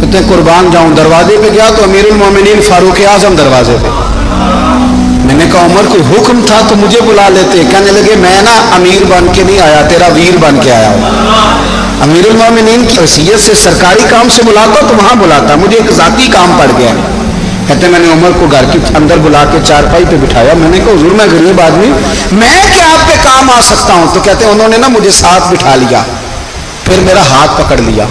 کہتے قربان جاؤں. دروازے پہ گیا تو امیر المومنین فاروق اعظم دروازے پہ. میں نے کہا عمر کوئی حکم تھا تو مجھے بلا لیتے. کہنے لگے میں نا امیر بن کے نہیں آیا, تیرا ویر بن کے آیا ہوں. امیر المومنین کی حیثیت سے سرکاری کام سے بلاتا تو وہاں بلاتا, مجھے ایک ذاتی کام پڑ گیا. کہتے میں نے عمر کو گھر کے اندر بلا کے چارپائی پہ بٹھایا. میں نے کہا حضور میں غریب آدمی, میں کیا آپ پہ کام آ سکتا ہوں؟ تو کہتے انہوں نے نا مجھے ساتھ بٹھا لیا, پھر میرا ہاتھ پکڑ لیا.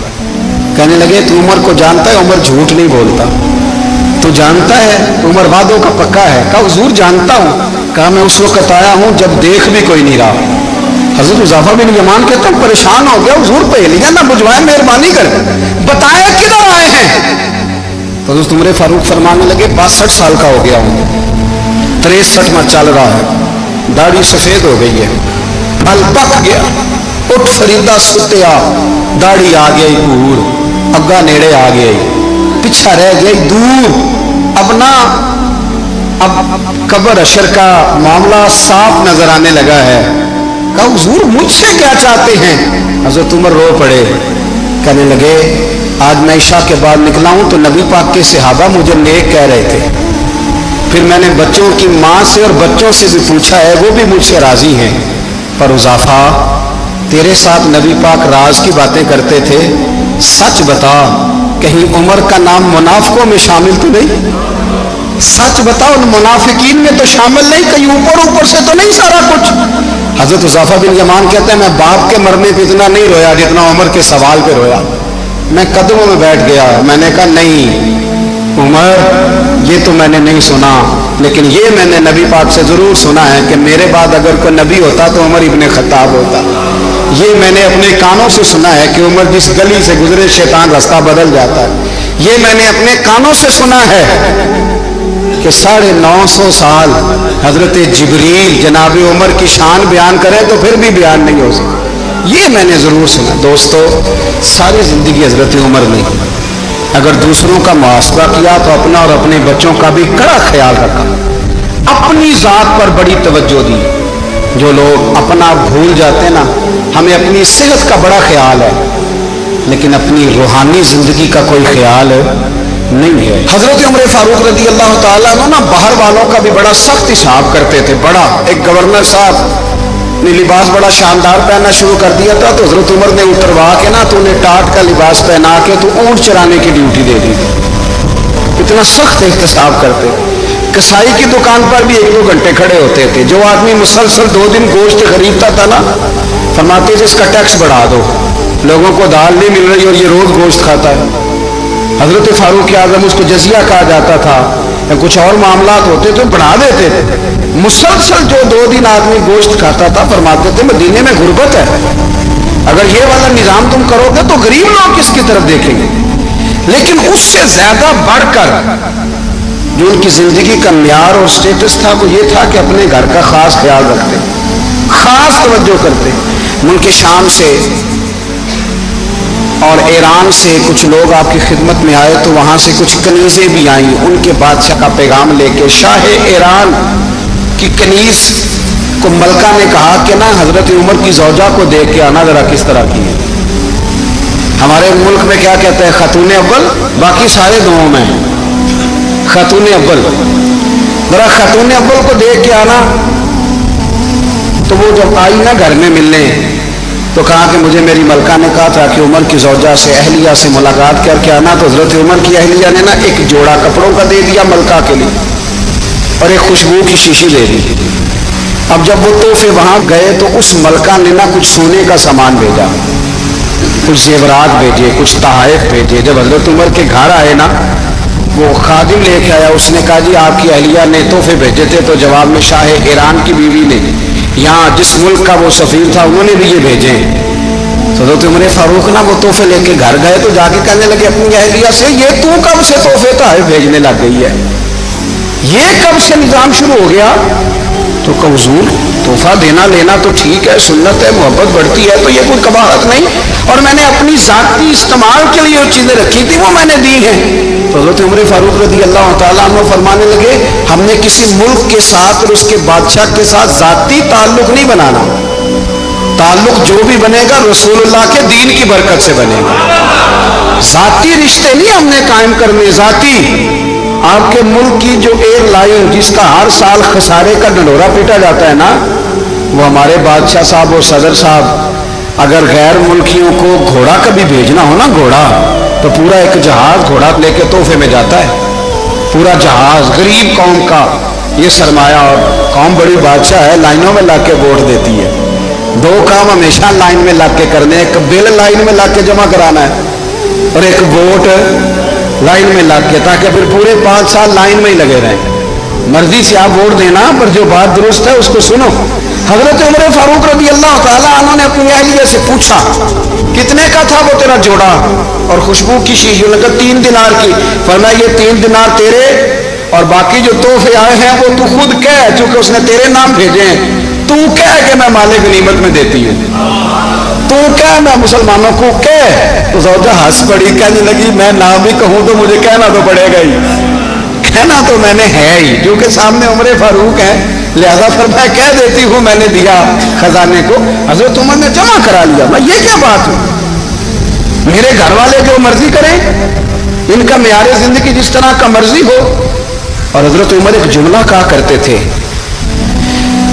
کہنے لگے تو عمر کو جانتا ہے؟ عمر جھوٹ نہیں بولتا. تو جانتا ہے عمر وعدوں کا پکا ہے. کہا حضور جانتا ہوں. کہا میں اس وقت آیا ہوں جب دیکھ بھی کوئی نہیں رہا. حضرت حذیفہ بن یمان کہتے ہیں پریشان ہو گیا, حضور پہلیاں نہ بجھوائے, مہربانی کر بتائے کدھر آئے ہیں. تو حضرت عمر فاروق فرمانے لگے 62 سال کا ہو گیا ہوں, 63 میں چل رہا ہے, داڑھی سفید ہو گئی ہے, پھل پک گیا, اٹھ فریدا ستیا, داڑھی آ گئی دور, اگا نیڑے آ گئی, پیچھا رہ گئی دور. اب نا اب قبر اشر کا معاملہ صاف نظر آنے لگا ہے. کہا حضور مجھ سے کیا چاہتے ہیں؟ حضرت عمر رو پڑے. کہنے لگے آج میں عشاء کے بعد نکلا ہوں تو نبی پاک کے صحابہ مجھے نیک کہہ رہے تھے. پھر میں نے بچوں کی ماں سے اور بچوں سے بھی پوچھا ہے, وہ بھی مجھ سے راضی ہیں. پر حذیفہ تیرے ساتھ نبی پاک راز کی باتیں کرتے تھے, سچ بتا کہیں عمر کا نام منافقوں میں شامل تو نہیں؟ سچ بتا ان منافقین میں تو شامل نہیں, کہیں اوپر اوپر سے تو نہیں سارا کچھ؟ حضرت حذیفہ بن یمان کہتے ہیں میں باپ کے مرنے پہ اتنا نہیں رویا جتنا عمر کے سوال پہ رویا. میں قدموں میں بیٹھ گیا. میں نے کہا نہیں عمر یہ تو میں نے نہیں سنا, لیکن یہ میں نے نبی پاک سے ضرور سنا ہے کہ میرے بعد اگر کوئی نبی ہوتا تو عمر ابن خطاب ہوتا. یہ میں نے اپنے کانوں سے سنا ہے کہ عمر جس گلی سے گزرے شیطان راستہ بدل جاتا ہے. یہ میں نے اپنے کانوں سے سنا ہے کہ 950 سال حضرت جبریل جناب عمر کی شان بیان کرے تو پھر بھی بیان نہیں ہو سکتا. یہ میں نے ضرور سنا. دوستو ساری زندگی حضرت عمر نے اگر دوسروں کا محاسبہ کیا تو اپنا اور اپنے بچوں کا بھی کڑا خیال رکھا, اپنی ذات پر بڑی توجہ دی. جو لوگ اپنا بھول جاتے ہیں نا, ہمیں اپنی صحت کا بڑا خیال ہے لیکن اپنی روحانی زندگی کا کوئی خیال نہیں ہے. حضرت عمر فاروق رضی اللہ تعالیٰ عنہ نا باہر والوں کا بھی بڑا سخت حساب کرتے تھے. بڑا ایک گورنر صاحب نے لباس بڑا شاندار پہننا شروع کر دیا تھا تو حضرت عمر نے اتروا کے نا تو انہیں ٹاٹ کا لباس پہنا کے تو اونٹ چرانے کی ڈیوٹی دے دی تھی. اتنا سخت احتساب کرتے. کسائی کی دکان پر بھی 1-2 گھنٹے کھڑے ہوتے تھے. جو آدمی مسلسل 2 دن گوشت خریدتا تھا نا, فرماتے تھے اس کا ٹیکس بڑھا دو, لوگوں کو دال نہیں مل رہی اور یہ روز گوشت کھاتا ہے. حضرت فاروق اعظم اس کو جزیہ کہا جاتا تھا, یا کچھ اور معاملات ہوتے تو بڑھا دیتے تھے. مسلسل جو 2 دن آدمی گوشت کھاتا تھا فرماتے تھے مدینے میں غربت ہے, اگر یہ والا نظام تم کرو گے تو غریب لوگ کس کی طرف دیکھیں گے. لیکن اس سے زیادہ بڑھ کر جو ان کی زندگی کا معیار اور سٹیٹس تھا وہ یہ تھا کہ اپنے گھر کا خاص خیال رکھتے, خاص توجہ کرتے. ملک شام سے اور ایران سے کچھ لوگ آپ کی خدمت میں آئے تو وہاں سے کچھ کنیزیں بھی آئیں ان کے بادشاہ کا پیغام لے کے. شاہ ایران کی کنیز کو ملکہ نے کہا کہ نا حضرت عمر کی زوجہ کو دیکھ کے آنا ذرا کس طرح کی ہے. ہمارے ملک میں کیا کہتے ہیں خاتون اول, باقی سارے دونوں میں خاتون اول. ذرا خاتون اول کو دیکھ کے آنا. تو وہ جب آئی نا گھر میں ملنے تو کہا کہ مجھے میری ملکہ نے کہا تھا کہ عمر کی زوجہ سے اہلیہ سے ملاقات کر کے آنا. تو حضرت عمر کی اہلیہ نے نا ایک جوڑا کپڑوں کا دے دیا ملکہ کے لیے اور ایک خوشبو کی شیشی دے دی. اب جب وہ تحفے وہاں گئے تو اس ملکہ نے نا کچھ سونے کا سامان بھیجا, کچھ زیورات بھیجے, کچھ تحائف بھیجے. جب حضرت عمر کے گھر آئے نا وہ خادم لے کے آیا, اس نے کہا جی آپ کی اہلیہ نے تحفے بھیجے تھے. تو جواب میں شاہ ایران کی بیوی نے یہاں جس ملک کا وہ سفیر تھا انہوں نے بھی یہ بھیجے. تو حضرت عمر فاروق نا وہ تحفے لے کے گھر گئے تو جا کے کہنے لگے اپنی اہلیہ سے یہ تو کب سے تحفے تحائف بھیجنے لگ گئی ہے, یہ کب سے نظام شروع ہو گیا؟ تو کہ حضور تحفہ دینا لینا تو ٹھیک ہے, سنت ہے, محبت بڑھتی ہے, تو یہ کوئی قباحت نہیں, اور میں نے اپنی ذاتی استعمال کے لیے جو چیزیں رکھی تھی وہ میں نے دی ہیں. تو حضرت عمر فاروق رضی اللہ تعالیٰ عنہ فرمانے لگے ہم نے کسی ملک کے ساتھ اور اس کے بادشاہ کے ساتھ ذاتی تعلق نہیں بنانا, تعلق جو بھی بنے گا رسول اللہ کے دین کی برکت سے بنے گا. ذاتی رشتے نہیں ہم نے قائم کرنے، ذاتی آپ کے ملک کی جو ایئر لائن جس کا ہر سال خسارے کا ڈنڈورا پیٹا جاتا ہے نا، وہ ہمارے بادشاہ صاحب اور صدر صاحب اگر غیر ملکیوں کو گھوڑا کبھی بھیجنا ہو نا، گھوڑا، تو پورا ایک جہاز گھوڑا لے کے تحفے میں جاتا ہے، پورا جہاز غریب قوم کا یہ سرمایہ، اور قوم بڑی بادشاہ ہے، لائنوں میں لگ کے ووٹ دیتی ہے، دو کام ہمیشہ لائن میں لگ کے کرنے، ایک بل لائن میں لگ کے جمع کرانا ہے اور ایک ووٹ لائن میں لگ کے، تاکہ پھر پورے 5 سال لائن میں ہی لگے رہیں۔ مرضی سے آپ ووٹ دینا، پر جو بات درست ہے اس کو سنو۔ حضرت عمر فاروق رضی اللہ تعالیٰ عنہ نے اپنی اہلیہ سے پوچھا کتنے کا تھا وہ تیرا جوڑا اور خوشبو کی شیشی؟ نے کہا 3 دینار کی۔ فرمایا یہ 3 دینار تیرے اور باقی جو تحفے آئے ہیں وہ تو خود کہہ، چونکہ اس نے تیرے نام بھیجے ہیں، تو کہہ کہ میں مال غنیمت میں دیتی ہوں، تو کہہ میں مسلمانوں کو کہہ۔ تو زوجہ ہنس پڑی، کہنے لگی میں نام بھی کہوں تو مجھے کہنا تو پڑے گا ہی، کہنا تو میں نے ہے ہی، کیونکہ سامنے عمر فاروق ہے، لہذا فرمایا کہہ دیتی ہوں میں نے دیا خزانے کو۔ حضرت عمر نے جمع کرا لیا۔ میں یہ کیا بات ہے، میرے گھر والے جو مرضی کریں، ان کا معیار زندگی جس طرح کا مرضی ہو۔ اور حضرت عمر ایک جملہ کہا کرتے تھے،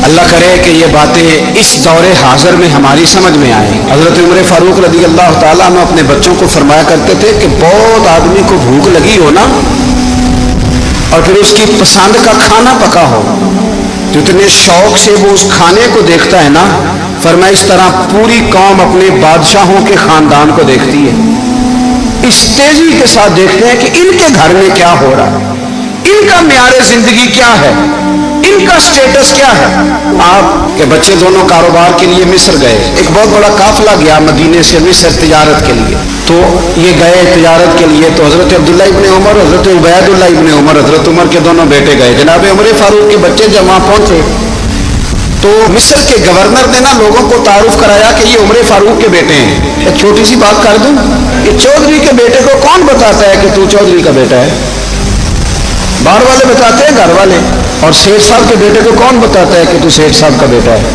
اللہ کرے کہ یہ باتیں اس دور حاضر میں ہماری سمجھ میں آئیں۔ حضرت عمر فاروق رضی اللہ تعالیٰ عنہ اپنے بچوں کو فرمایا کرتے تھے کہ بہت آدمی کو بھوک لگی ہو نا، اور پھر اس کی پسند کا کھانا پکا ہو، جتنے شوق سے وہ اس کھانے کو دیکھتا ہے نا، فرمایا اس طرح پوری قوم اپنے بادشاہوں کے خاندان کو دیکھتی ہے، اس تیزی کے ساتھ دیکھتے ہیں کہ ان کے گھر میں کیا ہو رہا ہے، ان کا معیار زندگی کیا ہے، ان کا سٹیٹس کیا ہے۔ آپ کے بچے دونوں کاروبار کے لیے مصر گئے، ایک بہت بڑا قافلہ گیا مدینے سے مصر تجارت کے لیے، تو یہ گئے تجارت کے لیے، تو حضرت عبداللہ ابن عمر، حضرت عبید اللہ ابن عمر، حضرت عمر کے دونوں بیٹے گئے۔ جناب عمر فاروق کے بچے جب وہاں پہنچے تو مصر کے گورنر نے نا لوگوں کو تعارف کرایا کہ یہ عمر فاروق کے بیٹے ہیں۔ ایک چھوٹی سی بات کر دوں، کہ چودھری کے بیٹے کو کون بتاتا ہے کہ تو چودھری کا بیٹا ہے؟ باہر والے بتاتے ہیں، گھر والے۔ اور سیٹھ صاحب کے بیٹے کو کون بتاتا ہے کہ تو سیٹھ صاحب کا بیٹا ہے؟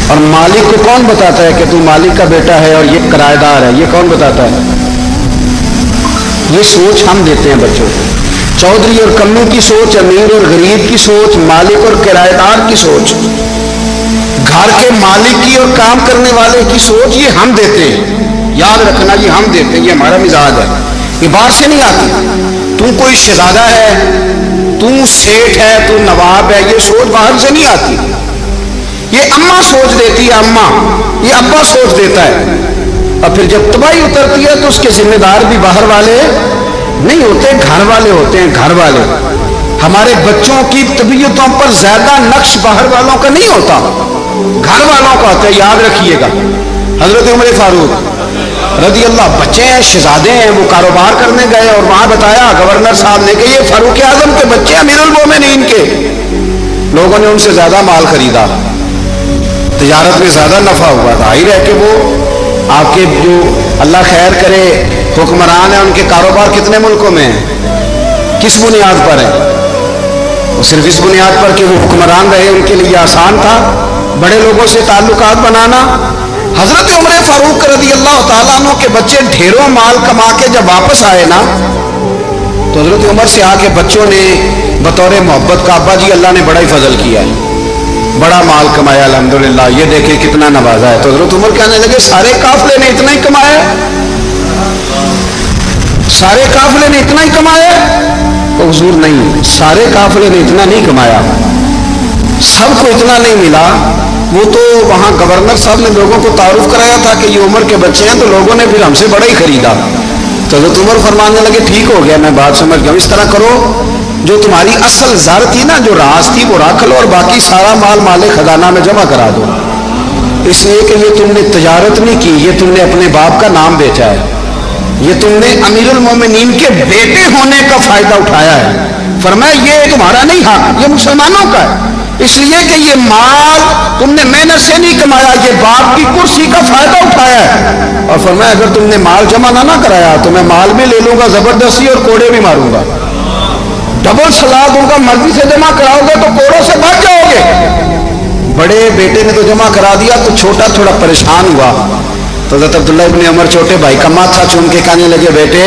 اور مالک کو کون بتاتا ہے کہ تو مالک کا بیٹا ہے اور یہ کرایہ دار ہے؟ یہ کون بتاتا ہے؟ یہ سوچ ہم دیتے ہیں بچوں کو، چودھری اور کمو کی سوچ، امیر اور غریب کی سوچ، مالک اور کرایہ دار کی سوچ، گھر کے مالک کی اور کام کرنے والے کی سوچ، یہ ہم دیتے ہیں۔ یاد رکھنا، یہ ہم دیتے ہیں، یہ ہمارا مزاج ہے، یہ باہر سے نہیں آتی۔ تو کوئی شہزادہ ہے، تو سیٹھ ہے، تو نواب ہے، یہ سوچ باہر سے نہیں آتی، یہ اماں سوچ دیتی ہے، اماں، یہ ابا سوچ دیتا ہے۔ اور پھر جب تباہی اترتی ہے تو اس کے ذمہ دار بھی باہر والے نہیں ہوتے، گھر والے ہوتے ہیں، گھر والے۔ ہمارے بچوں کی طبیعتوں پر زیادہ نقش باہر والوں کا نہیں ہوتا، گھر والوں کا ہوتا ہے، یاد رکھیے گا۔ حضرت عمر فاروق رضی اللہ، بچے ہیں، شہزادے ہیں، وہ کاروبار کرنے گئے اور وہاں بتایا گورنر صاحب نے کہ یہ فاروق اعظم کے بچے امیر المومنین کے۔ لوگوں نے ان سے زیادہ مال خریدا، تجارت میں زیادہ نفع ہوا، ظاہر ہے کہ وہ آپ کے جو اللہ خیر کرے حکمران ہیں، ان کے کاروبار کتنے ملکوں میں ہیں، کس بنیاد پر ہیں؟ وہ صرف اس بنیاد پر کہ وہ حکمران رہے، ان کے لیے آسان تھا بڑے لوگوں سے تعلقات بنانا۔ حضرت عمر فاروق رضی اللہ تعالیٰ عنہ کے بچے ڈھیروں مال کما کے جب واپس آئے نا، تو حضرت عمر سے آ کے بچوں نے بطور محبت کا، ابا جی اللہ نے بڑا ہی فضل کیا ہے، بڑا مال کمایا الحمدللہ، یہ دیکھیں کتنا نوازا ہے۔ تو حضرت عمر کہنے لگے سارے قافلے نے اتنا ہی کمایا، سارے قافلے نے اتنا ہی کمایا؟ تو حضور نہیں، سارے قافلے نے اتنا نہیں کمایا، سب کو اتنا نہیں ملا۔ وہ تو وہاں گورنر صاحب نے لوگوں کو تعارف کرایا تھا کہ یہ عمر کے بچے ہیں، تو لوگوں نے پھر ہم سے بڑا ہی خریدا۔ تو حضرت عمر فرمانے لگے ٹھیک ہو گیا، میں بات سمجھ گیا، اس طرح کرو جو تمہاری اصل زر تھی نا، جو راز تھی، وہ رکھ لو اور باقی سارا مال مال خزانہ میں جمع کرا دو، اس لیے کہ یہ تم نے تجارت نہیں کی، یہ تم نے اپنے باپ کا نام بیچا ہے، یہ تم نے امیر المومنین کے بیٹے ہونے کا فائدہ اٹھایا ہے۔ فرمایا یہ تمہارا نہیں حق، یہ مسلمانوں کا ہے، اس لیے کہ یہ مال تم نے محنت سے نہیں کمایا، یہ باپ کی کرسی کا فائدہ اٹھایا ہے۔ اور فرمایا اگر تم نے مال جمع نہ کرایا تو میں مال بھی لے لوں گا زبردستی اور کوڑے بھی ماروں گا، ڈبل سلا دوں گا، مرضی سے جمع کراؤ گے تو کوڑوں سے بچ جاؤ گے۔ بڑے بیٹے نے تو جمع کرا دیا، تو چھوٹا تھوڑا پریشان ہوا، تو حضرت عبداللہ ابن عمر چھوٹے بھائی کا ماتھا چوم کے کہنے لگے بیٹے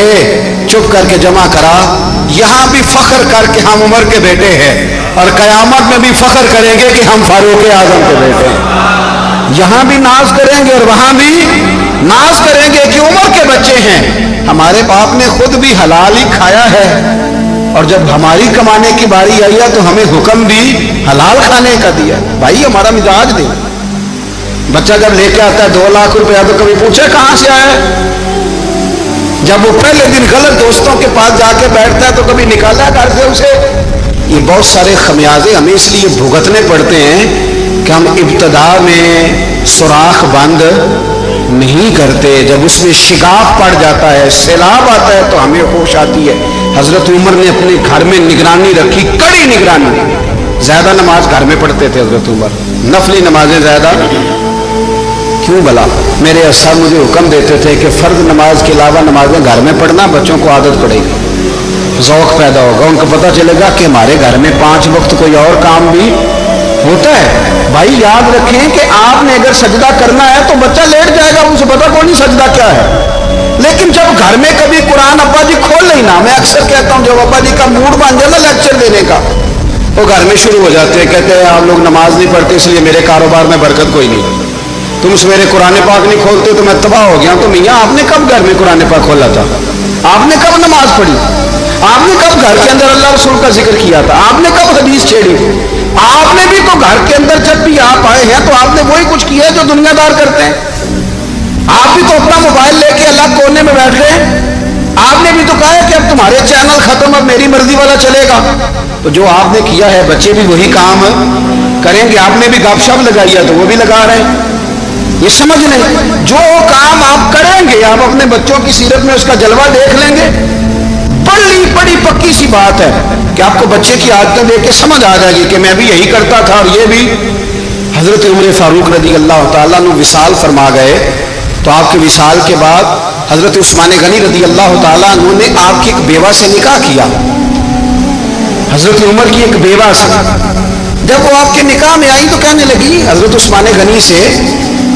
چپ کر کے جمع کرا, یہاں بھی فخر کر کے ہم عمر کے بیٹے ہیں اور قیامت میں بھی فخر کریں گے کہ ہم فاروق اعظم کے بیٹے ہیں. یہاں بھی ناز کریں گے اور وہاں بھی ناز کریں گے کہ عمر کے بچے ہیں. ہمارے باپ نے خود بھی حلال ہی کھایا ہے اور جب ہماری کمانے کی باری آئی ہے تو ہمیں حکم بھی حلال کھانے کا دیا. بھائی ہمارا مزاج دے. بچہ جب لے کے آتا ہے 2 لاکھ روپیہ تو کبھی پوچھے کہاں سے آیا ہے؟ جب وہ پہلے دن غلط دوستوں کے پاس جا کے بیٹھتا ہے تو کبھی نکالا گھر سے اسے. یہ بہت سارے خمیازے ہمیں اس لیے بھگتنے پڑتے ہیں کہ ہم ابتدا میں سوراخ بند نہیں کرتے. جب اس میں شگاف پڑ جاتا ہے, سیلاب آتا ہے تو ہمیں ہوش آتی ہے. حضرت عمر نے اپنے گھر میں نگرانی رکھی, کڑی نگرانی. زیادہ نماز گھر میں پڑھتے تھے حضرت عمر, نفلی نمازیں زیادہ کیوں بلا. میرے اساتذہ مجھے حکم دیتے تھے کہ فرض نماز کے علاوہ نمازیں گھر میں پڑھنا, بچوں کو عادت پڑے گی, ذوق پیدا ہوگا, ان کو پتہ چلے گا کہ ہمارے گھر میں 5 وقت کوئی اور کام بھی ہوتا ہے. بھائی یاد رکھیں کہ آپ نے اگر سجدہ کرنا ہے تو بچہ لیٹ جائے گا, اسے پتہ کوئی نہیں سجدہ کیا ہے. لیکن جب گھر میں کبھی قرآن ابا جی کھول لیں نا, میں اکثر کہتا ہوں جب ابا جی کا موڈ بن جائے نا لیکچر دینے کا, وہ گھر میں شروع ہو جاتے ہیں, کہتے ہیں آپ لوگ نماز نہیں پڑھتے اس لیے میرے کاروبار میں برکت کوئی نہیں, تم سویرے قرآن پاک نہیں کھولتے تو میں تباہ ہو گیا. تو میاں آپ نے کب گھر میں قرآن پاک کھولا تھا؟ آپ نے کب نماز پڑھی؟ آپ نے کب گھر کے اندر اللہ رسول کا ذکر کیا تھا؟ آپ نے کب حدیث چھیڑی؟ آپ نے بھی تو گھر کے اندر جب بھی آپ آئے ہیں تو آپ نے وہی کچھ کیا ہے جو دنیا دار کرتے ہیں. آپ بھی تو اپنا موبائل لے کے الگ کونے میں بیٹھ گئے. آپ نے بھی تو کہا ہے کہ اب تمہارے چینل ختم, اب میری مرضی والا چلے گا. تو جو آپ نے کیا ہے بچے بھی وہی کام کریں گے. آپ نے بھی گپ شپ لگائی ہے تو وہ بھی لگا رہے ہیں. یہ سمجھ لیں, جو کام آپ کریں گے آپ اپنے بچوں کی سیرت میں اس کا جلوہ دیکھ لیں گے. بڑی پکی سی بات ہے کہ آپ کو بچے کی عادتیں دیکھ کے سمجھ آ جائے گی کہ میں بھی یہی کرتا تھا اور یہ بھی. حضرت عمر فاروق رضی اللہ تعالیٰ عنہ وصال فرما گئے تو آپ کے وصال کے بعد حضرت عثمان غنی رضی اللہ تعالیٰ عنہ نے آپ کی ایک بیوہ سے نکاح کیا. حضرت عمر کی ایک بیوہ سے جب وہ آپ کے نکاح میں آئی تو کہنے لگی حضرت عثمان غنی سے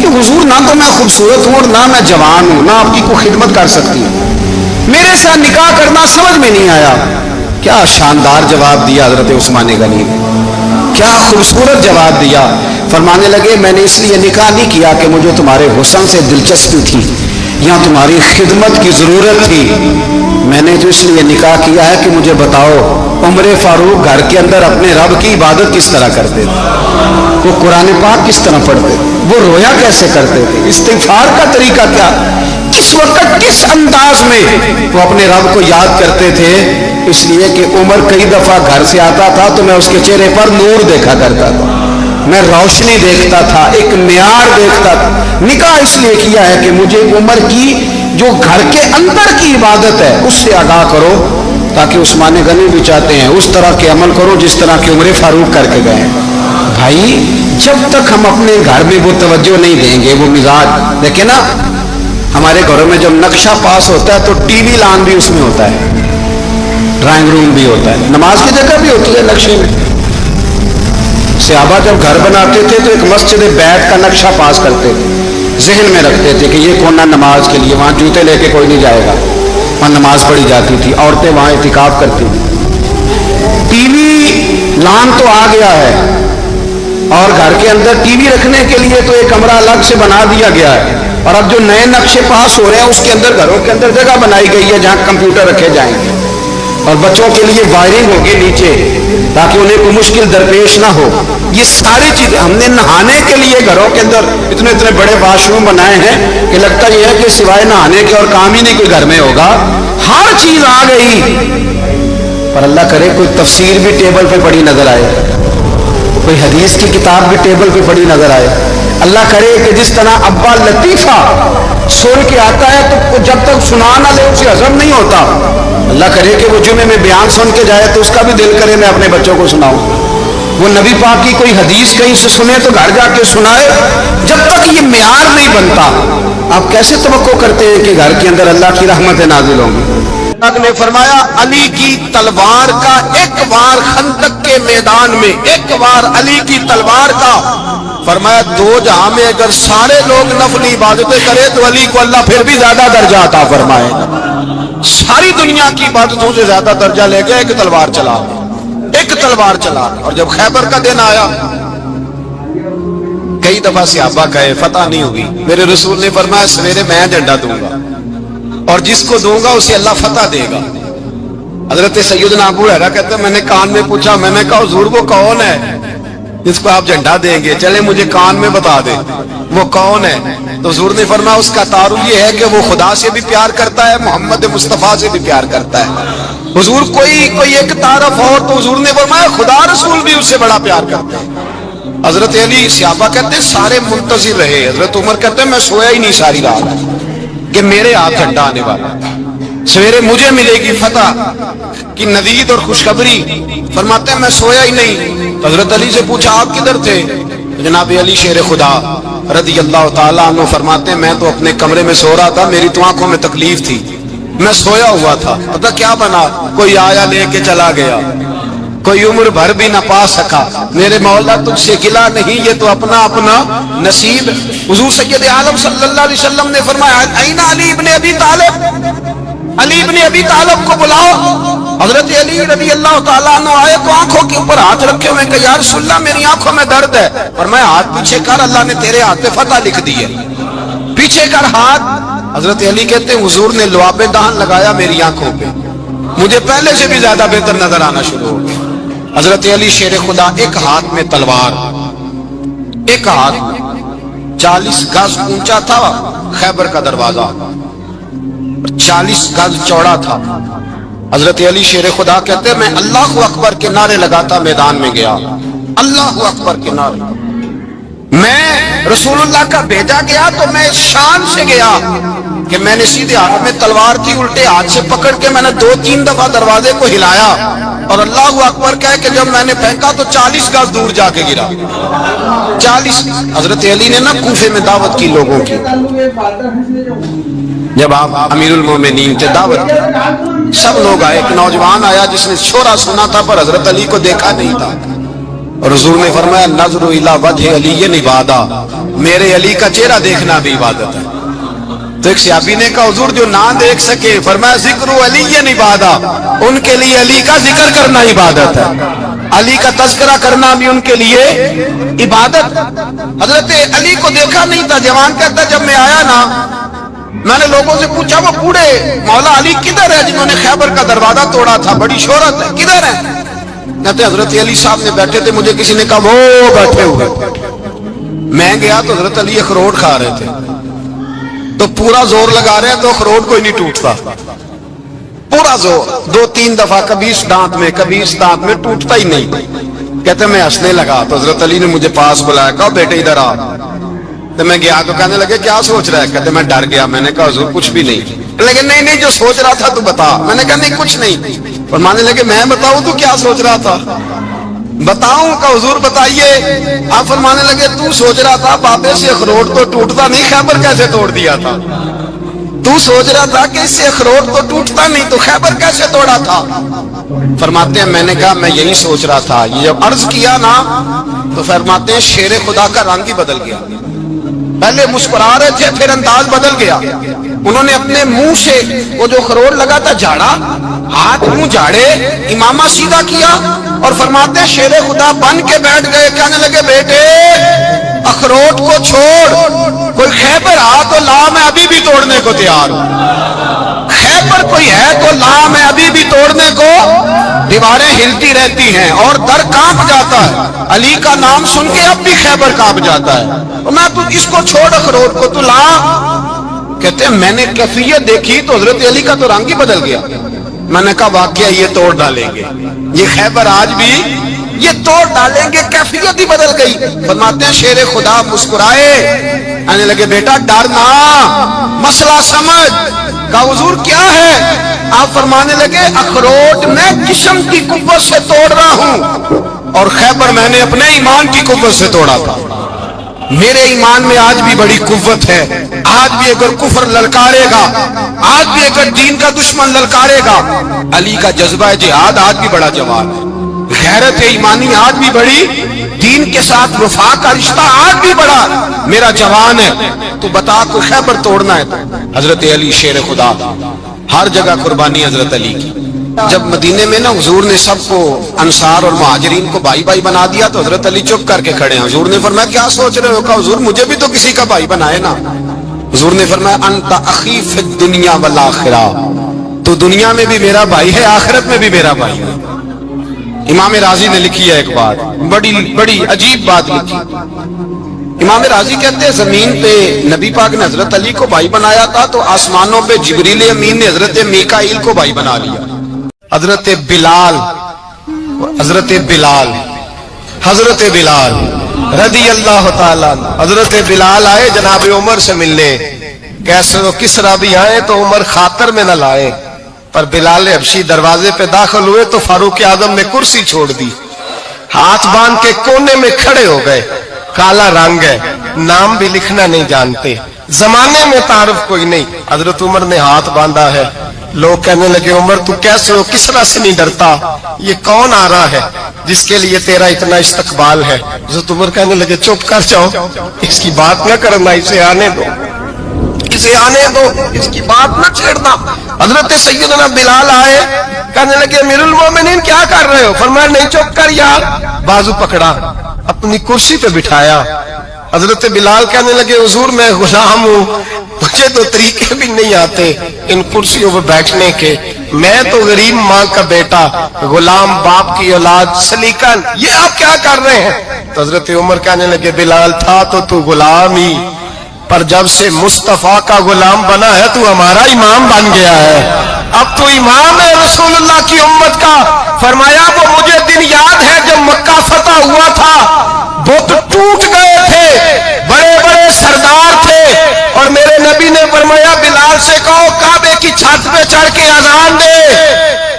کہ حضور نہ تو میں خوبصورت ہوں اور نہ میں جوان ہوں, نہ آپ کی کوئی خدمت کر سکتی ہوں, میرے ساتھ نکاح کرنا سمجھ میں نہیں آیا. کیا شاندار جواب دیا حضرت عثمان غنی نے, کیا خوبصورت جواب دیا. فرمانے لگے میں نے اس لیے نکاح نہیں کیا کہ مجھے تمہارے حسن سے دلچسپی تھی یا تمہاری خدمت کی ضرورت تھی, میں نے تو اس لیے نکاح کیا ہے کہ مجھے بتاؤ عمر فاروق گھر کے اندر اپنے رب کی عبادت کس طرح کرتے تھے, وہ قرآن پاک کس طرح پڑھتے تھے, وہ رویا کیسے کرتے تھے, استغفار کا طریقہ کیا, کس وقت کس انداز میں وہ اپنے رب کو یاد کرتے تھے. اس لیے کہ عمر کئی دفعہ گھر سے آتا تھا تو میں اس کے چہرے پر نور دیکھا کرتا تھا, میں روشنی دیکھتا تھا, ایک معیار دیکھتا تھا. نکاح اس لیے کیا ہے کہ مجھے عمر کی جو گھر کے اندر کی عبادت ہے اس سے آگاہ کرو, تاکہ عثمان غنی بھی چاہتے ہیں اس طرح کے عمل کرو جس طرح کہ عمر فاروق کر کے گئے. بھائی جب تک ہم اپنے گھر میں وہ توجہ نہیں دیں گے, وہ مزاج دیکھیں نا, ہمارے گھروں میں جب نقشہ پاس ہوتا ہے تو ٹی وی لان بھی اس میں ہوتا ہے, ڈرائنگ روم بھی ہوتا ہے, نماز کی جگہ بھی ہوتی ہے نقشے میں. صحابہ جب گھر بناتے تھے تو ایک مسجد بیت کا نقشہ پاس کرتے تھے, ذہن میں رکھتے تھے کہ یہ کونا نماز کے لیے, وہاں جوتے لے کے کوئی نہیں جائے گا, وہاں نماز پڑھی جاتی تھی, عورتیں وہاں اعتکاف کرتی تھی. ٹی وی لان تو آ گیا ہے اور گھر کے اندر ٹی وی رکھنے کے لیے تو ایک کمرہ الگ سے بنا دیا گیا ہے, اور اب جو نئے نقشے پاس ہو رہے ہیں اس کے اندر گھروں کے اندر جگہ بنائی گئی ہے جہاں کمپیوٹر رکھے جائیں گے, اور بچوں کے لیے وائرنگ ہوگی نیچے تاکہ انہیں کوئی مشکل درپیش نہ ہو. یہ ساری چیزیں ہم نے نہانے کے لیے گھروں کے اندر اتنے بڑے واش روم بنائے ہیں کہ لگتا یہ ہے کہ سوائے نہانے کے اور کام ہی نہیں کوئی گھر میں ہوگا. ہر چیز آ گئی, پر اللہ کرے کوئی تفسیر بھی ٹیبل پہ پڑی نظر آئے, کوئی حدیث کی کتاب بھی ٹیبل پہ پڑی نظر آئے. اللہ کرے کہ جس طرح ابا لطیفہ سن کے آتا ہے تو جب تک سنا نہ لے اسے ہضم نہیں ہوتا. اللہ کرے کہ وہ جمعے میں بیان سن کے جائے تو اس کا بھی دل کرے میں اپنے بچوں کو سناؤں. وہ نبی پاک کی کوئی حدیث کہیں سے سنے تو گھر جا کے سنائے. جب تک یہ معیار نہیں بنتا آپ کیسے توقع کرتے ہیں کہ گھر کے اندر اللہ کی رحمتیں نازل ہوں گی. نے فرمایا علی کی تلوار کا ایک وار خندق کے میدان میں, ایک وار علی کی تلوار کا فرمایا دو جہاں میں اگر سارے لوگ نفلی عبادتیں کرے تو علی کو اللہ پھر بھی زیادہ درجہ عطا فرمائے گا. ساری دنیا کی عبادتوں سے زیادہ درجہ لے گیا ایک تلوار چلا, ایک تلوار چلا. اور جب خیبر کا دن آیا, کئی دفعہ صحابہ کہے فتح نہیں ہوگی, میرے رسول نے فرمایا سویرے میں جھنڈا دوں گا اور جس کو دوں گا اسے اللہ فتح دے گا. حضرت سیدنا ابو ہریرہ کہتے ہیں میں نے کان میں پوچھا, میں نے کہا حضور وہ کون ہے جس کو آپ جھنڈا دیں گے, چلے مجھے کان میں بتا دیں وہ کون ہے. تو حضور نے فرمایا اس کا تعارف یہ ہے کہ وہ خدا سے بھی پیار کرتا ہے, محمد مصطفیٰ سے بھی پیار کرتا ہے. حضور کوئی ایک تعارف اور, تو حضور نے فرمایا خدا رسول بھی اس سے بڑا پیار کرتا ہے. حضرت علی صحابہ کہتے ہیں سارے منتظر رہے. حضرت عمر کہتے ہیں میں سویا ہی نہیں ساری رات کہ میرے ہاتھ جھنڈا آنے والا, سویرے مجھے ملے گی فتح کی نوید اور خوشخبری. فرماتے ہیں میں سویا ہی نہیں. تو حضرت علی سے پوچھا آپ کدھر تھے؟ جناب علی شیر خدا رضی اللہ تعالیٰ عنہ فرماتے ہیں میں تو اپنے کمرے میں سو رہا تھا, میری تو آنکھوں میں تکلیف تھی, میں سویا ہوا تھا. پتہ کیا بنا, کوئی آیا لے کے چلا گیا, کوئی عمر بھر بھی نہ پا سکا. میرے مولا تجھ سے گلا نہیں, یہ تو اپنا اپنا نصیب. حضور سید عالم صلی اللہ علیہ وسلم نے فرمایا این علی ابن ابی طالب, علی ابن ابی طالب کو بلاؤ. حضرت علی رضی اللہ تعالیٰ عنہ آئے تو آنکھوں کے اوپر ہاتھ رکھے ہوئے کہ یا رسول اللہ میری آنکھوں میں درد ہے. فرمایا ہاتھ پیچھے کر, اللہ نے تیرے ہاتھ پہ فتح لکھ دی ہے, پیچھے کر ہاتھ. حضرت علی کہتے ہیں حضور نے لعاب دہن لگایا میری آنکھوں پہ, مجھے پہلے سے بھی زیادہ بہتر نظر آنا شروع ہو گیا. حضرت علی شیر خدا ایک ہاتھ میں تلوار, ایک ہاتھ 40 گز اونچا تھا خیبر کا دروازہ, 40 گز چوڑا تھا. حضرت علی شیر خدا کہتے ہیں میں اللہ اکبر کے نعرے لگاتا میدان میں گیا, اللہ اکبر کے نعرے. میں رسول اللہ کا بھیجا گیا تو میں شان سے گیا کہ میں نے سیدھے ہاتھ میں تلوار تھی, الٹے ہاتھ سے پکڑ کے میں نے 2-3 دفعہ دروازے کو ہلایا اور اللہ اکبر کہہ کہ جب میں نے پھینکا تو 40 گز دور جا کے گرا. 40. حضرت علی نے نا کوفے میں دعوت کی لوگوں کی, جب آپ امیر المومنین تھے دعوت کی, سب لوگ آئے. ایک نوجوان آیا جس نے شورا سنا تھا پر حضرت علی کو دیکھا نہیں تھا, اور حضور نے فرمایا نظر الی وجہ علی عبادہ, میرے علی کا چہرہ دیکھنا بھی عبادت ہے. تو ایک صحابی نے کہا حضور جو نہ دیکھ سکے, فرمایا ذکر علی عبادہ, ان کے لیے علی کا ذکر کرنا عبادت ہے, علی کا تذکرہ کرنا بھی ان کے لیے عبادت. حضرت علی کو دیکھا نہیں تھا. جوان کہتا جب میں آیا نا میں نے لوگوں سے پوچھا وہ بوڑھے مولا علی کدھر ہے جنہوں نے خیبر کا دروازہ توڑا تھا, بڑی شہرت ہے, کدھر ہے؟ کہتے حضرت علی صاحب نے بیٹھے تھے, مجھے کسی نے کہا وہ بیٹھے ہوئے. میں گیا تو حضرت علی اخروٹ کھا رہے تھے, تو پورا زور لگا رہے ہیں تو اخروٹ کوئی نہیں ٹوٹتا, پورا زور 2-3 دفعہ, کبھی اس دانت میں کبھی اس دانت میں, ٹوٹتا ہی نہیں. کہتے میں ہنسنے لگا تو حضرت علی نے مجھے پاس بلایا, کہا بیٹے ادھر آ. تو میں گیا تو کہنے لگے کیا سوچ رہا ہے؟ کہتے میں ڈر گیا. میں نے کہا حضور کچھ بھی نہیں. لیکن نہیں جو سوچ رہا تھا تو بتا. میں نے کہا نہیں کچھ نہیں. فرمانے لگے میں بتاؤں تو کیا سوچ رہا تھا؟ بتاؤں کہ حضور بتائیے. آپ فرمانے لگے تو سوچ رہا تھا بابے سے اخروٹ تو ٹوٹتا نہیں, خیبر کیسے توڑ دیا تھا؟ تو سوچ رہا تھا کہ اس سے اخروٹ تو ٹوٹتا نہیں تو خیبر کیسے توڑا تھا؟ فرماتے ہیں میں نے کہا میں یہی سوچ رہا تھا. یہ جب عرض کیا نا تو فرماتے ہیں شیر خدا کا رنگ ہی بدل گیا. پہلے مسکرا رہے تھے پھر انداز بدل گیا. انہوں نے اپنے منہ سے وہ جو خروٹ لگا تھا جھاڑا, ہاتھ منہ جھاڑے, امامہ سیدھا کیا اور فرماتے ہیں شیر خدا بن کے بیٹھ گئے. کہنے لگے بیٹے اخروٹ کو چھوڑ, کوئی خیبر آ تو لا, میں ابھی بھی توڑنے کو تیار ہوں. خیبر کوئی ہے تو لا, میں ابھی بھی توڑنے کو. دیواریں ہلتی رہتی ہیں اور در کانپ جاتا ہے. علی کا نام سن کے اب بھی خیبر کانپ جاتا ہے. میں تو اس کو چھوڑ اخروٹ کو تو لا. کہتے ہیں میں نے کیفیت دیکھی تو حضرت علی کا تو رنگ ہی بدل گیا. میں نے کہا واقعہ یہ توڑ ڈالیں گے, یہ خیبر آج بھی یہ توڑ ڈالیں گے, کیفیت ہی بدل گئی. فرماتے ہیں شیر خدا مسکرائے, آنے لگے بیٹا ڈرنا, مسئلہ سمجھ. کہا حضور کیا ہے؟ آپ فرمانے لگے اخروٹ میں جسم کی قوت سے توڑ رہا ہوں اور خیبر میں نے اپنے ایمان کی قوت سے توڑا تھا. میرے ایمان میں آج بھی بڑی قوت ہے. آج بھی اگر کفر للکارے گا, آج بھی اگر دین کا دشمن للکارے گا, علی کا جذبہ جہاد آج بھی بڑا جوان ہے. غیرت ایمانی آج بھی بڑی، دین کے ساتھ وفا کا رشتہ آج بھی بڑا میرا جوان ہے، تو بتا کو خیبر توڑنا ہے تو حضرت علی شیر خدا، ہر جگہ قربانی حضرت علی کی۔ جب مدینے میں نا حضور نے سب کو انصار اور مہاجرین کو بھائی بھائی بنا دیا تو حضرت علی چپ کر کے کھڑے ہیں۔ حضور نے فرمایا کیا سوچ رہے ہو؟ کہا حضور مجھے بھی تو کسی کا بھائی بنائے نا۔ حضور نے فرمایا انت اخی فی الدنیا والآخرہ، تو دنیا میں بھی میرا بھائی ہے، آخرت میں بھی میرا بھائی ہے۔ امام راضی نے لکھی ہے ایک بات، بڑی عجیب بات لکھی۔ امام راضی کہتے ہیں زمین پہ نبی پاک نے حضرت علی کو بھائی بنایا تھا تو آسمانوں پہ جبریل امین نے حضرت میکائیل کو بھائی بنا لیا۔ حضرت بلال رضی اللہ تعالیٰ، حضرت بلال آئے جناب عمر سے ملنے، کیسے وہ کسرا بھی آئے تو عمر خاطر میں نہ لائے، پر بلال حبشی دروازے پہ داخل ہوئے تو فاروق اعظم نے کرسی چھوڑ دی، ہاتھ باندھ کے کونے میں کھڑے ہو گئے۔ کالا رنگ ہے، نام بھی لکھنا نہیں جانتے، زمانے میں تعارف کوئی نہیں۔ حضرت عمر نے ہاتھ باندھا ہے، لوگ کہنے لگے عمر تو کیسے ہو، کسرا سے نہیں ڈرتا، یہ کون آ رہا ہے جس کے لیے تیرا اتنا استقبال ہے؟ حضرت عمر کہنے لگے چپ کر جاؤ، اس کی بات نہ کرنا، اسے آنے دو، اس کی بات نہ چھیڑنا۔ حضرت سیدنا بلال آئے، کہنے لگے امیر المومنین کیا کر رہے ہو؟ فرمایا نہیں چپ کر یار، بازو پکڑا، اپنی کرسی پہ بٹھایا۔ حضرت بلال کہنے لگے حضور میں غلام ہوں، مجھے تو طریقے بھی نہیں آتے ان کرسیوں پہ بیٹھنے کے، میں تو غریب ماں کا بیٹا، غلام باپ کی اولاد، سلیقن، یہ آپ کیا کر رہے ہیں؟ تو حضرت عمر کہنے لگے بلال تھا تو غلام ہی، پر جب سے مصطفیٰ کا غلام بنا ہے تو ہمارا امام بن گیا ہے، اب تو امام ہے رسول اللہ کی امت کا۔ فرمایا وہ مجھے دن یاد ہے جب مکہ فتح ہوا تھا، بت ٹوٹ گئے تھے، بڑے بڑے سردار تھے، اور میرے نبی نے فرمایا بلال سے کہو کعبے کی چھت پہ چڑھ کے اذان دے،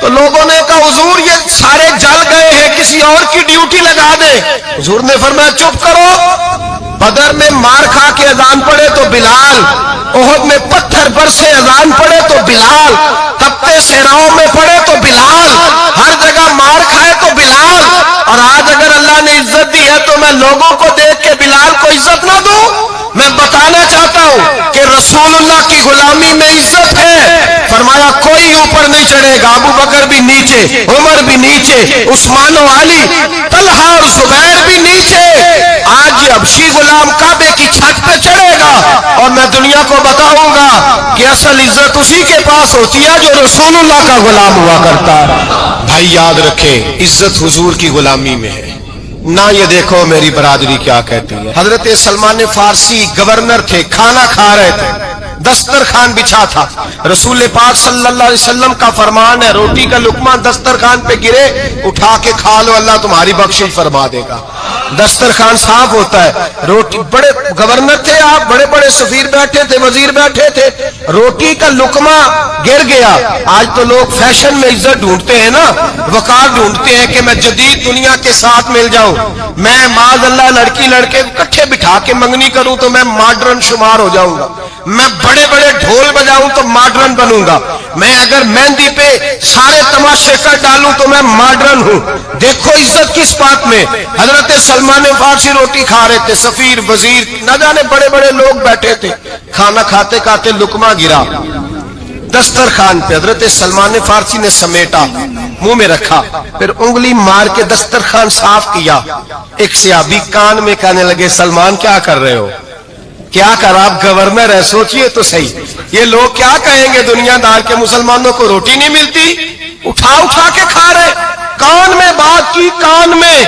تو لوگوں نے کہا حضور یہ سارے جل گئے ہیں، کسی اور کی ڈیوٹی لگا دے۔ حضور نے فرمایا چپ کرو، بدر میں مار کھا کے اذان پڑے تو بلال، احد میں پتھر برسے اذان پڑے تو بلال، تپتے صحراؤں میں پڑے تو بلال، ہر جگہ مار کھائے تو بلال، اور آج اگر اللہ نے عزت دی ہے تو میں لوگوں کو دیکھ کے بلال کو عزت نہ دوں؟ میں بتانا چاہتا ہوں کہ رسول اللہ کی غلامی میں عزت ہے۔ فرمایا کوئی اوپر نہیں چڑھے گا، ابو بکر بھی نیچے، عمر بھی نیچے، عثمان و علی، طلحہ اور زبیر بھی نیچے۔ آج یہ حبشی غلام کعبے کی چھت پہ چڑھے گا اور میں دنیا کو بتاؤں گا کہ اصل عزت اسی کے پاس ہوتی ہے جو رسول اللہ کا غلام ہوا کرتا ہے۔ بھائی یاد رکھیں عزت حضور کی غلامی میں ہے، نہ یہ دیکھو میری برادری کیا کہتی ہے۔ حضرت سلمان فارسی گورنر تھے، کھانا کھا رہے تھے، دسترخوان بچھا تھا، رسول پاک صلی اللہ علیہ وسلم کا فرمان ہے روٹی کا لقمہ دسترخوان پہ گرے اٹھا کے کھا لو، اللہ تمہاری بخشش فرما دے گا۔ دسترخوان صاف ہوتا ہے، روٹی، بڑے گورنر تھے آپ، بڑے بڑے سفیر بیٹھے تھے، وزیر بیٹھے تھے، روٹی کا لقمہ گر گیا۔ آج تو لوگ فیشن میں عزت ڈھونڈتے ہیں نا، وقار ڈھونڈتے ہیں کہ میں جدید دنیا کے ساتھ مل جاؤں، میں معاذ اللہ لڑکی لڑکے اکٹھے بٹھا کے منگنی کروں تو میں ماڈرن شمار ہو جاؤں گا، میں بڑے بڑے ڈھول بجاؤں تو ماڈرن بنوں گا، میں اگر مہندی پہ سارے تماشے کر ڈالوں تو میں ماڈرن ہوں۔ دیکھو عزت کس بات میں۔ حضرت سلمان فارسی روٹی کھا رہے تھے، سفیر، وزیر، نہ جانے بڑے بڑے لوگ بیٹھے تھے، کھانا کھاتے کھاتے لقمہ گرا دسترخوان پہ، حضرت سلمان فارسی نے سمیٹا، منہ میں رکھا، پھر انگلی مار کے دسترخوان صاف کیا۔ ایک صحابی کان میں کہنے لگے سلمان کیا کر رہے ہو؟ کیا کر، آپ گورنر ہے، سوچئے تو صحیح، یہ لوگ کیا کہیں گے دنیا دار کے مسلمانوں کو روٹی نہیں ملتی، اٹھا اٹھا کے کھا رہے۔ کان میں بات کی، کان میں۔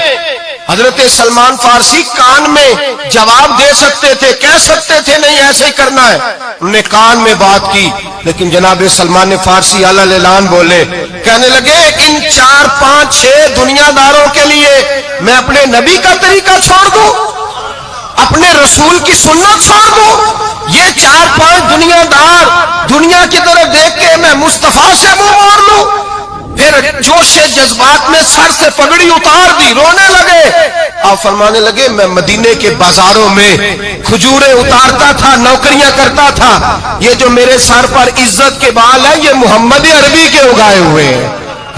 حضرت سلمان فارسی کان میں جواب دے سکتے تھے، کہہ سکتے تھے نہیں ایسے ہی کرنا ہے، انہوں نے کان میں بات کی، لیکن جناب سلمان فارسی اعلیٰ اعلان بولے، کہنے لگے ان 4 5 6 دنیا داروں کے لیے میں اپنے نبی کا طریقہ چھوڑ دوں، اپنے رسول کی سنت چھوڑ دوں؟ یہ 4 5 دنیا دار دنیا کی طرف دیکھ کے میں مصطفیٰ سے منہ موڑ لوں؟ پھر جوش جذبات میں سر سے پگڑی اتار دی، رونے لگے۔ آپ فرمانے لگے میں مدینے کے بازاروں میں کھجوریں اتارتا تھا، نوکریاں کرتا تھا، یہ جو میرے سر پر عزت کے بال ہیں یہ محمد عربی کے اگائے ہوئے ہیں۔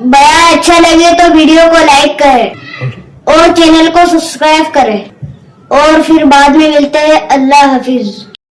بیان اچھا لگے تو ویڈیو کو لائک کریں اور چینل کو سبسکرائب کریں اور پھر بعد میں ملتے ہیں. اللہ حافظ.